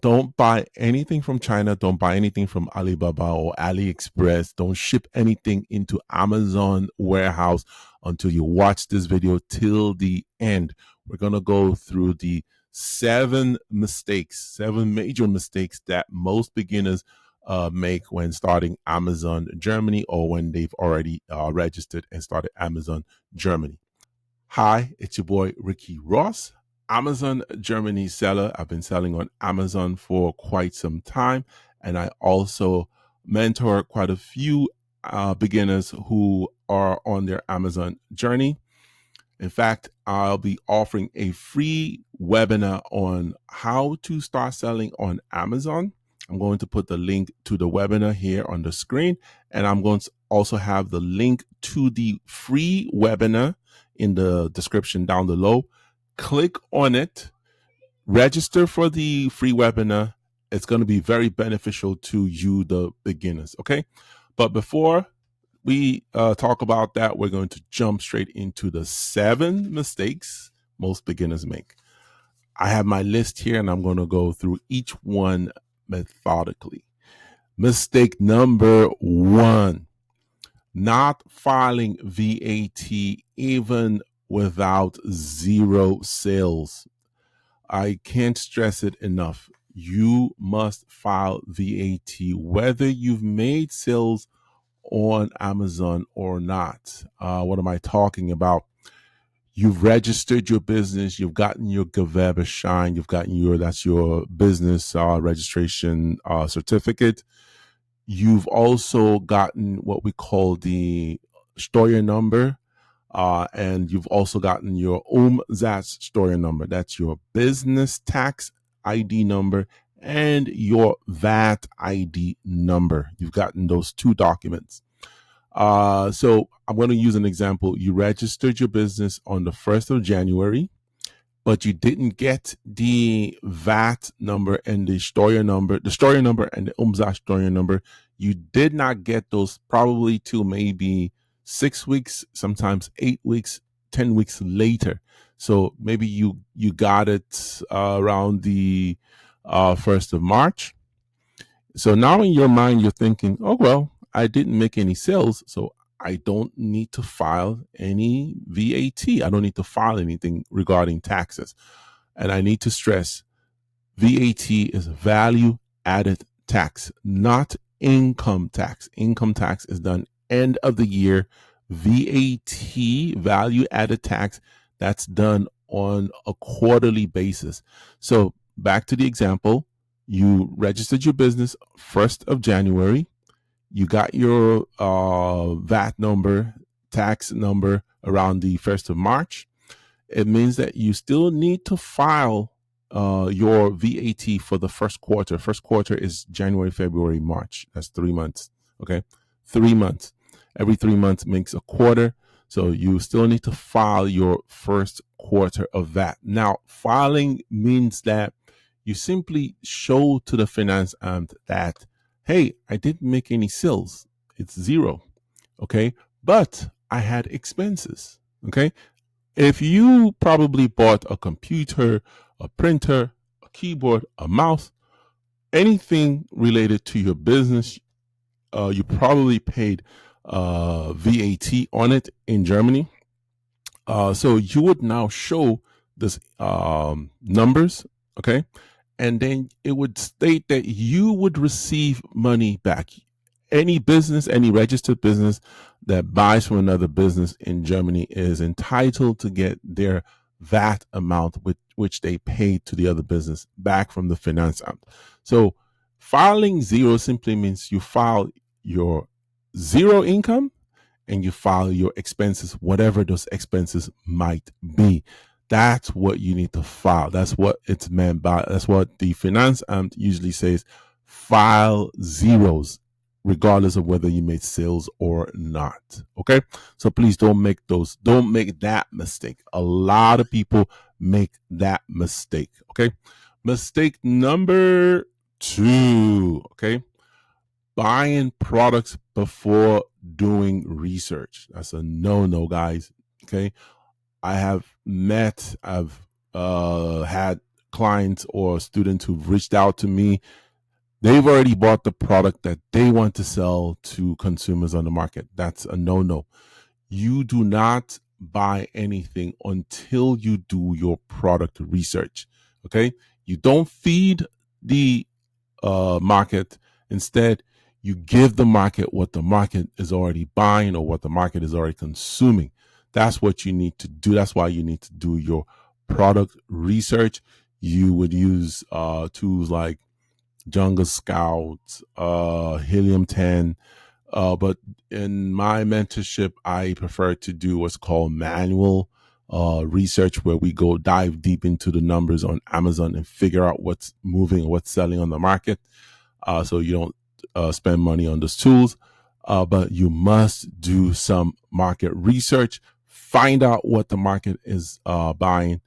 don't buy anything from China. Don't buy anything from Alibaba or AliExpress. Don't ship anything into Amazon warehouse until you watch this video till the end. We're going to go through the seven major mistakes that most beginners make when starting Amazon Germany or when they've already registered and started Amazon Germany. Hi, it's your boy Ricky Ross, Amazon Germany seller. I've been selling on Amazon for quite some time, and I also mentor quite a few beginners who are on their Amazon journey. In fact, I'll be offering a free webinar on how to start selling on Amazon. I'm going to put the link to the webinar here on the screen, and I'm going to also have the link to the free webinar in the description down below. Click on it, register for the free webinar. It's going to be very beneficial to you, the beginners. Okay. But before we talk about that, we're going to jump straight into the 7 mistakes most beginners make. I have my list here and I'm going to go through each one methodically. Mistake number 1, not filing VAT even without 0 sales. I can't stress it enough. You must file VAT whether you've made sales on Amazon or not. What am I talking about? You've registered your business, you've gotten your Gewerbeschein, you've gotten that's your business registration certificate. You've also gotten what we call the Steuer number, and you've also gotten your Umsatzsteuer number. That's your business tax ID number and your VAT ID number. You've gotten those 2 documents. So I'm going to use an example. You registered your business on the 1st of January, but you didn't get the VAT number and the Steuer number and the Umsatzsteuer number. You did not get those probably till maybe 6 weeks, sometimes 8 weeks, 10 weeks later. So maybe you got it around the 1st of March. So now in your mind, you're thinking, oh, well, I didn't make any sales, so I don't need to file any VAT. I don't need to file anything regarding taxes. And I need to stress, VAT is value added tax, not income tax. Income tax is done end of the year. VAT, value added tax, that's done on a quarterly basis. So back to the example, you registered your business 1st of January. You got your VAT number, tax number around the 1st of March. It means that you still need to file your VAT for the first quarter. First quarter is January, February, March. That's 3 months. Okay. 3 months. Every 3 months makes a quarter. So you still need to file your first quarter of VAT. Now, filing means that you simply show to the Finanzamt that, hey, I didn't make any sales. It's 0. Okay. But I had expenses. Okay. If you probably bought a computer, a printer, a keyboard, a mouse, anything related to your business, you probably paid VAT on it in Germany. So you would now show this numbers, okay? And then it would state that you would receive money back. Any business, any registered business that buys from another business in Germany is entitled to get their VAT amount which they paid to the other business back from the Finanzamt. So filing 0 simply means you file your 0 income and you file your expenses, whatever those expenses might be. That's what you need to file. That's what it's meant by. That's what the Finanzamt usually says. File zeros, regardless of whether you made sales or not. Okay. So please don't make that mistake. A lot of people make that mistake. Okay. Mistake number 2. Okay. Buying products before doing research. That's a no, guys. Okay. I've had clients or students who've reached out to me, they've already bought the product that they want to sell to consumers on the market. That's a no-no. You do not buy anything until you do your product research. Okay, you don't feed the market. Instead, you give the market what the market is already buying or what the market is already consuming. That's what you need to do. That's why you need to do your product research. You would use tools like Jungle Scout, Helium 10. But in my mentorship, I prefer to do what's called manual research, where we go dive deep into the numbers on Amazon and figure out what's moving, what's selling on the market. So you don't spend money on those tools, but you must do some market research, find out what the market is buying,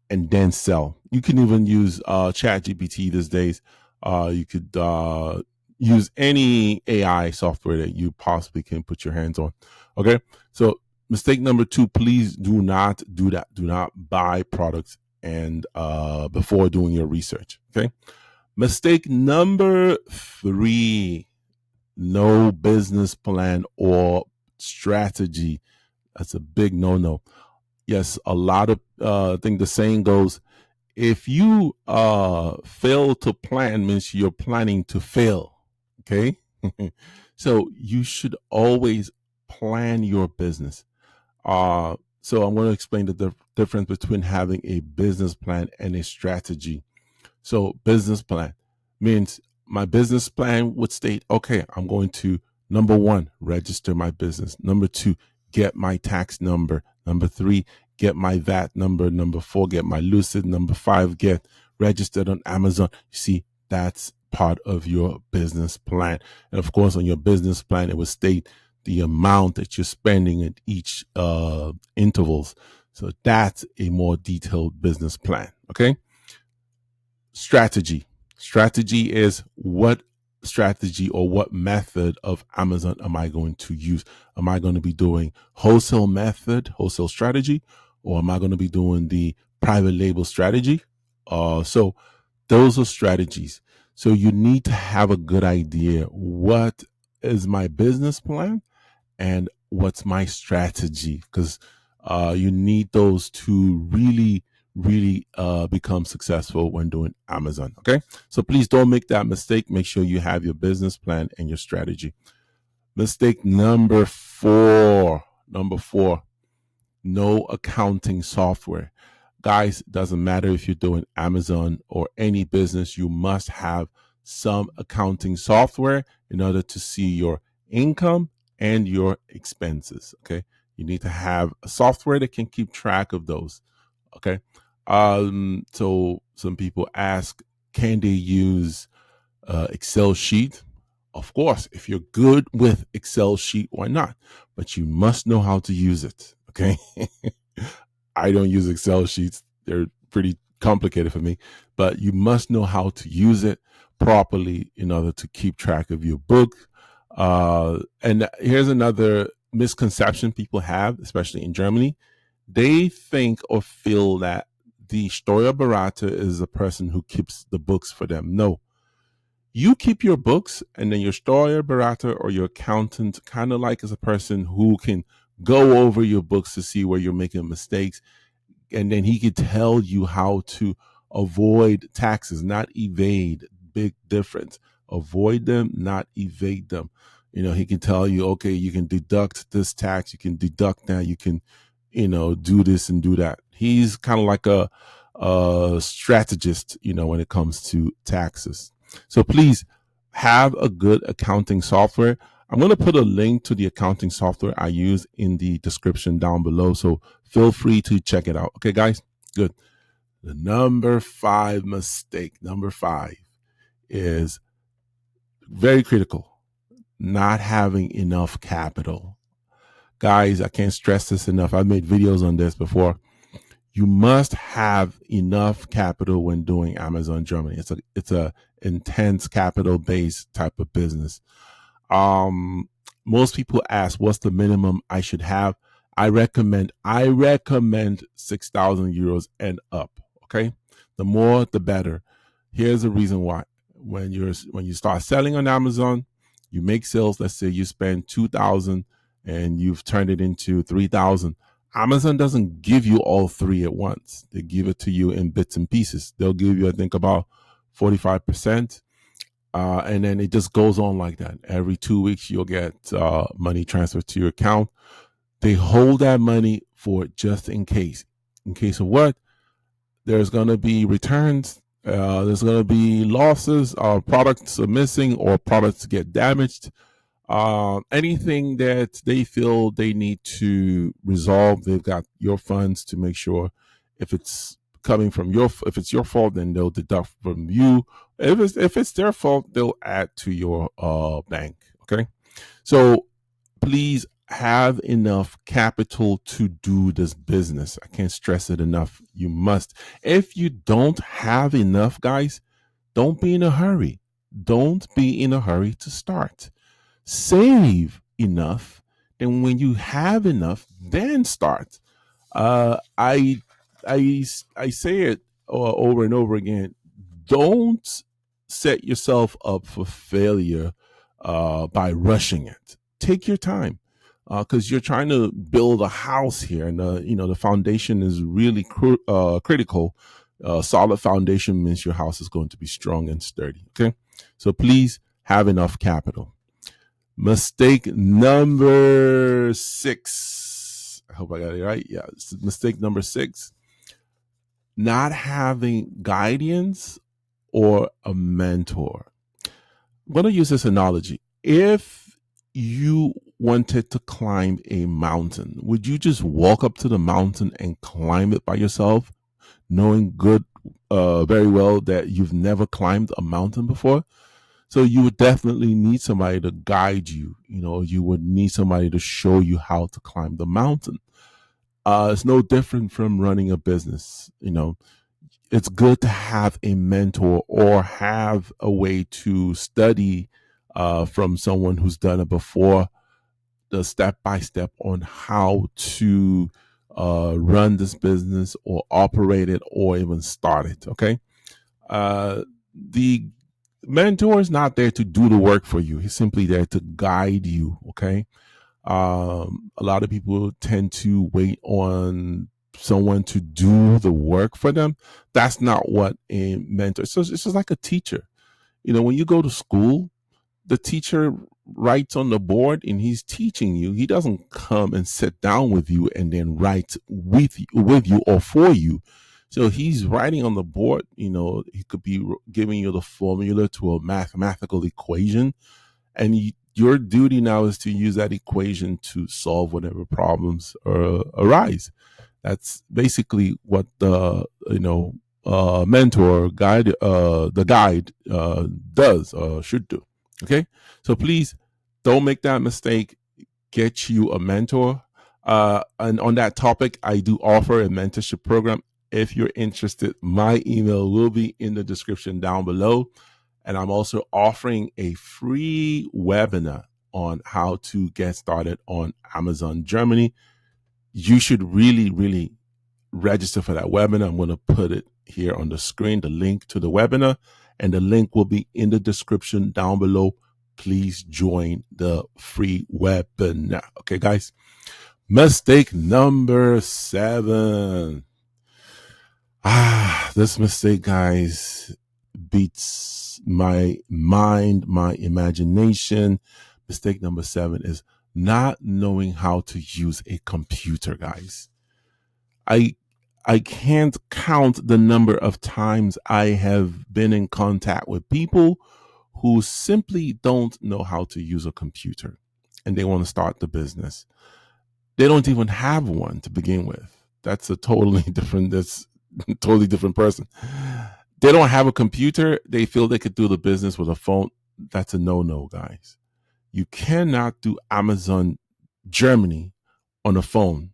and then sell. You can even use ChatGPT these days. You could use any AI software that you possibly can put your hands on. Okay, so mistake number 2: please do not do that. Do not buy products and before doing your research. Okay. Mistake number 3: no business plan or strategy. That's a big no-no. Yes, a lot of I think the saying goes, if you fail to plan, means you're planning to fail. Okay. So you should always plan your business. So I'm going to explain the difference between having a business plan and a strategy. So business plan means my business plan would state, okay, I'm going to, number 1, register my business. Number 2, get my tax number. Number 3, get my VAT number. Number 4, get my Lucid. Number 5, get registered on Amazon. You see, that's part of your business plan. And of course, on your business plan, it will state the amount that you're spending at each intervals. So that's a more detailed business plan. Okay. Strategy. Strategy is what strategy or what method of Amazon am I going to use? Am I going to be doing wholesale method, wholesale strategy, or am I going to be doing the private label strategy? So those are strategies. So you need to have a good idea. What is my business plan and what's my strategy? Because you need those to really become successful when doing Amazon. Okay. So please don't make that mistake. Make sure you have your business plan and your strategy. Mistake number 4. No accounting software. Guys, it doesn't matter if you're doing Amazon or any business, you must have some accounting software in order to see your income and your expenses. Okay. You need to have a software that can keep track of those. Okay. So some people ask, can they use Excel sheet? Of course, if you're good with Excel sheet, why not? But you must know how to use it. Okay. I don't use Excel sheets. They're pretty complicated for me, but you must know how to use it properly in order to keep track of your book. And here's another misconception people have, especially in Germany. They think or feel that the Steuerberater is the person who keeps the books for them. No, you keep your books, and then your Steuerberater or your accountant kind of like is a person who can go over your books to see where you're making mistakes, and then he could tell you how to avoid taxes, not evade. Big difference. Avoid them, not evade them. You know, he can tell you, okay, you can deduct this tax, you can deduct that, you can, do this and do that. He's kind of like a strategist, when it comes to taxes. So please have a good accounting software. I'm going to put a link to the accounting software I use in the description down below. So feel free to check it out. Okay, guys? Good. The number 5 mistake, number 5, is very critical. Not having enough capital. Guys, I can't stress this enough. I've made videos on this before. You must have enough capital when doing Amazon Germany. It's a intense capital based type of business. Most people ask, what's the minimum I should have? I recommend 6,000 euros and up. Okay. The more, the better. Here's the reason why. When you start selling on Amazon, you make sales. Let's say you spend 2,000 and you've turned it into 3,000. Amazon doesn't give you all three at once. They give it to you in bits and pieces. They'll give you, I think, about 45%. And then it just goes on like that. Every 2 weeks, you'll get money transferred to your account. They hold that money for just in case. In case of what? There's going to be returns. There's going to be losses. Products are missing or products get damaged. Anything that they feel they need to resolve, they've got your funds to make sure. If it's coming from if it's your fault, then they'll deduct from you. If it's their fault, they'll add to your bank. Okay, so please have enough capital to do this business. I can't stress it enough. You must. If you don't have enough, guys, don't be in a hurry. Don't be in a hurry to start. Save enough, and when you have enough, then start. I say it over and over again. Don't set yourself up for failure by rushing it. Take your time, because you're trying to build a house here, and the foundation is really critical. Solid foundation means your house is going to be strong and sturdy. Okay, so please have enough capital. Mistake number 6. I hope I got it right. Yeah, mistake number 6. Not having guidance or a mentor. I'm going to use this analogy. If you wanted to climb a mountain, would you just walk up to the mountain and climb it by yourself, knowing very well that you've never climbed a mountain before? So you would definitely need somebody to guide you. You would need somebody to show you how to climb the mountain. It's no different from running a business. It's good to have a mentor or have a way to study from someone who's done it before, the step-by-step on how to run this business or operate it or even start it. Okay. The mentor is not there to do the work for you. He's simply there to guide you. Okay. A lot of people tend to wait on someone to do the work for them. That's not what a mentor. So it's just like a teacher. When you go to school, the teacher writes on the board and he's teaching you. He doesn't come and sit down with you and then write with you or for you. So he's writing on the board. He could be giving you the formula to a mathematical equation, and your duty now is to use that equation to solve whatever problems arise. That's basically what the mentor guide, the guide does or should do. Okay, so please don't make that mistake. Get you a mentor. And on that topic, I do offer a mentorship program. If you're interested, my email will be in the description down below. And I'm also offering a free webinar on how to get started on Amazon Germany. You should really, really register for that webinar. I'm going to put it here on the screen, the link to the webinar, and the link will be in the description down below. Please join the free webinar. Okay, guys. Mistake number 7. This mistake, guys, beats my mind, my imagination. Mistake number 7 is not knowing how to use a computer, guys. I can't count the number of times I have been in contact with people who simply don't know how to use a computer and they want to start the business. They don't even have one to begin with. That's a totally different person. They don't have a computer. They feel they could do the business with a phone. That's a no-no, guys. You cannot do Amazon Germany on a phone.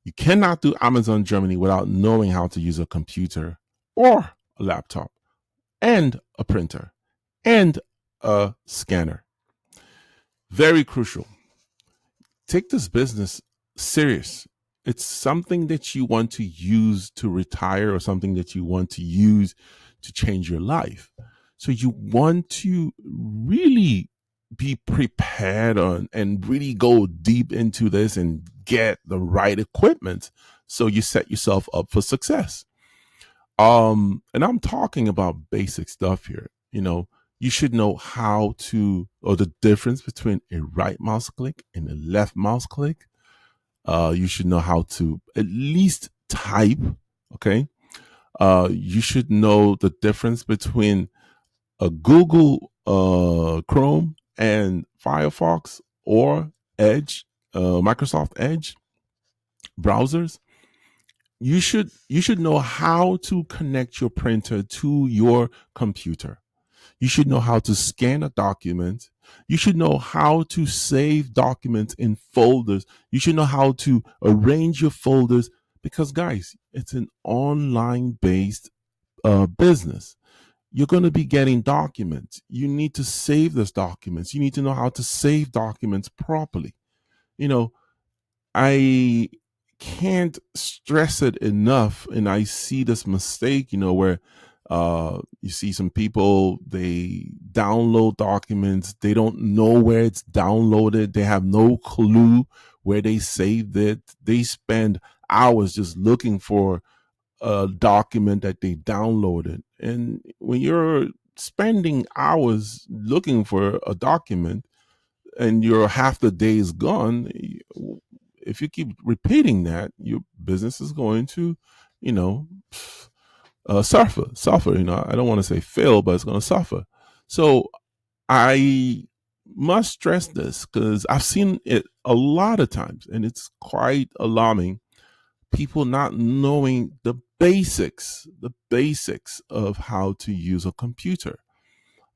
You cannot do Amazon Germany without knowing how to use a computer or a laptop and a printer and a scanner. Very crucial. Take this business serious. it's something that you want to use to retire or something that you want to use to change your life. So you want to really be prepared on and really go deep into this and get the right equipment so you set yourself up for success. And I'm talking about basic stuff here. You should know how to, or the difference between a right mouse click and a left mouse click. You should know how to at least type. Okay. You should know the difference between a Google Chrome and Firefox or Edge, Microsoft Edge browsers. You should know how to connect your printer to your computer. You should know how to scan a document. You should know how to save documents in folders. You should know how to arrange your folders because, guys, it's an online based business. You're going to be getting documents. You need to save those documents. You need to know how to save documents properly. You know, I can't stress it enough. And I see this mistake, where you see some people, they download documents, they don't know where it's downloaded, they have no clue where they saved it. They spend hours just looking for a document that they downloaded. And when you're spending hours looking for a document and your half the day is gone, if you keep repeating that, your business is going to, you know, suffer. I don't want to say fail, but it's going to suffer. So I must stress this because I've seen it a lot of times, and it's quite alarming. People not knowing the basics of how to use a computer,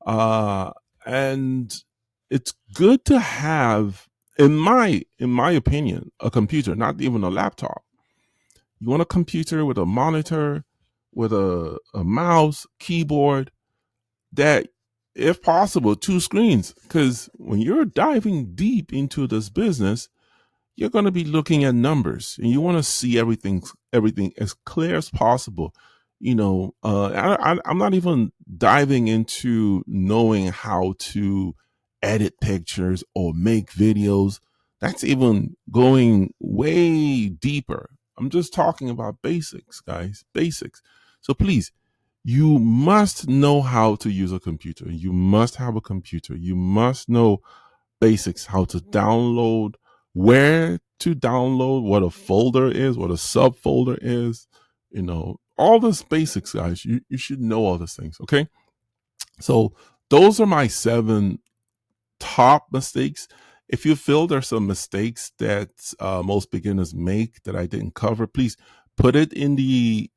and it's good to have, in my opinion, a computer, not even a laptop. You want a computer with a monitor, with a mouse, keyboard, that, if possible, two screens. Because when you're diving deep into this business, you're going to be looking at numbers and you want to see everything as clear as possible. I'm not even diving into knowing how to edit pictures or make videos. That's even going way deeper. I'm just talking about basics, guys, basics. So please, you must know how to use a computer. You must have a computer. You must know basics, how to download, where to download, what a folder is, what a subfolder is, all those basics, guys. You should know all those things. Okay. So those are my 7 top mistakes. If you feel there's some mistakes that most beginners make that I didn't cover, please put it in the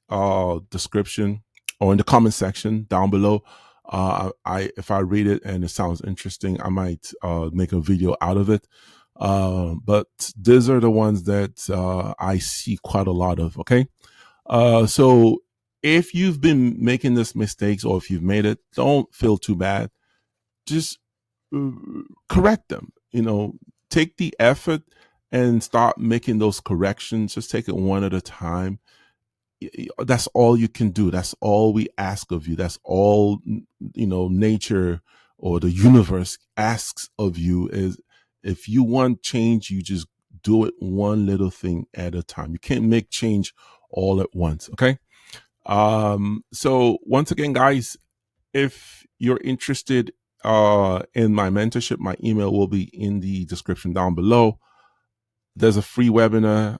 description or in the comment section down below. If I read it and it sounds interesting, I might make a video out of it. But these are the ones that I see quite a lot of. Okay. So if you've been making these mistakes or if you've made it, don't feel too bad. Just correct them. Take the effort and start making those corrections. Just take it one at a time. That's all you can do. That's all we ask of you. That's all, nature or the universe asks of you is, if you want change, you just do it one little thing at a time. You can't make change all at once. Okay. So once again, guys, if you're interested in my mentorship, my email will be in the description down below. There's a free webinar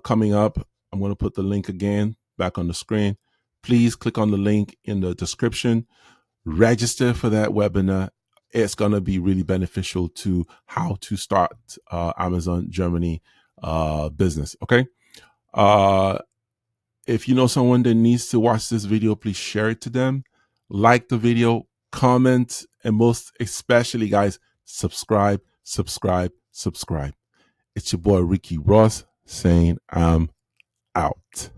coming up. I'm going to put the link again back on the screen. Please click on the link in the description. Register for that webinar. It's going to be really beneficial to how to start Amazon Germany business. Okay. If you know someone that needs to watch this video, please share it to them. Like the video, comment, and most especially, guys, subscribe. It's your boy Ricky Ross saying I'm out.